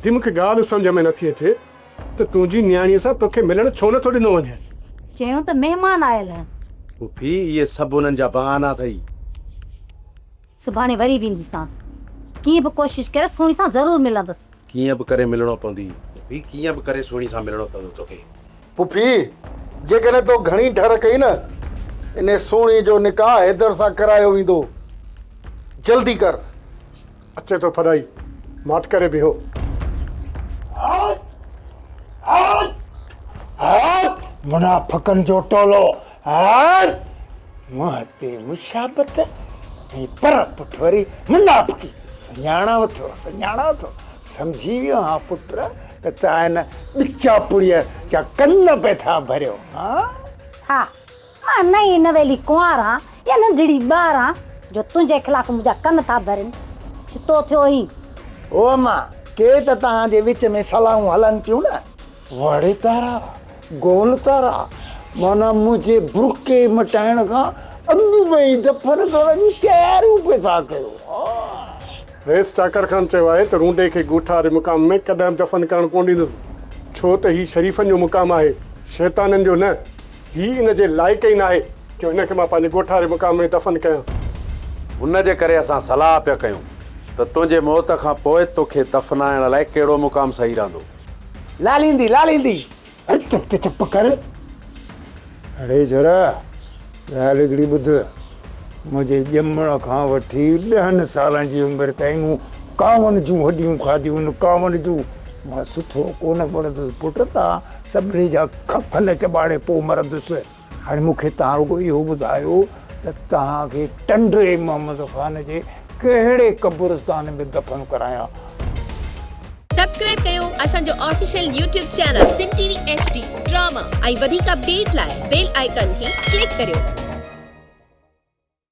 थी मूंखे ॻाल्हि सम्झ में नथी अचे त तुंहिंजी न्याणीअ सां तोखे मिलण छो नथो ॾिनो वञे। चयूं त महिमान आयल आहिनि। पुफी इहे सभु उन्हनि जा बहाना अथई। सुभाणे वरी वेंदीसांसि, कीअं बि कोशिशि करे सुहिणी सां ज़रूरु मिलंदसि। कीअं बि करे मिलणो पवंदी पुफी, कीअं बि करे सुहिणी सां मिलणो पवंदो तोखे। पुफी जेकॾहिं तो घणी ठर कई न, इन सोणी जो निकाह हैदर सां करायो वेंदो। जल्दी कर। अचे तो फदाई, माठ करे बिहो। मुनाफिकनि जो टोलो मुहते मुशाबत पर पुठवरी मुनाफिकी सुञाणा थो समझी वियो। हाँ पुट त तव्हां हिन ॿिचा पुड़ीअ जा कन पे था भरियो। हा, मां नई नवेली कुंवारा या नंढड़ी ॿार जो तुंहिंजे ख़िलाफ़ मुंहिंजा कन था भरनि। छितो थियो ई ओ मां के त तव्हांजे विच में सलाहूं हलनि पियूं न, वड़े तारा गोल तारा माना मुंहिंजे बुरके मटाइण खां अॻु में ई दफ़न करण जी तयारियूं पे था कयो। रेस चाकर खान चयो आहे त रूंडे खे ॻोठारे मुक़ाम में कॾहिं दफ़न करणु कोन ॾींदुसि, छो त हीउ शरीफ़नि जो मुक़ाम आहे, शैताननि जो न। हीउ इन जे लाइक़ ई न आहे जो हिनखे मां पंहिंजे ॻोठारे मुक़ाम में दफ़न कयां। उन जे करे असां सलाह पिया कयूं त तुंहिंजे मौत खां पोइ तोखे दफ़नाइण लाइ कहिड़ो मुक़ाम सही रहंदो। लालींदी अरे चुप कर। अड़े जरा ॻाल्हि हिकिड़ी ॿुध, मुंहिंजे ॼमण खां वठी 10 सालनि जी उमिरि ताईं मूं 51 जूं हॾियूं खाधियूं आहिनि, 51 जूं। मां सुठो कोन पढ़ंदुसि पुट, तव्हां सभिनी जा खफन चॿाड़े पोइ मरंदुसि। हाणे मूंखे तव्हां रुॻो इहो ॿुधायो त तव्हांखे टंडे मोहम्मद ख़ान जे कहिड़े क़ब्रिस्तान में दफ़न करायां। सब्सक्राइब कयो असांजो official YouTube channel Sindh TV HD drama ऐं वधीक अपडेट लाइ बेल आइकन खे क्लिक करियो।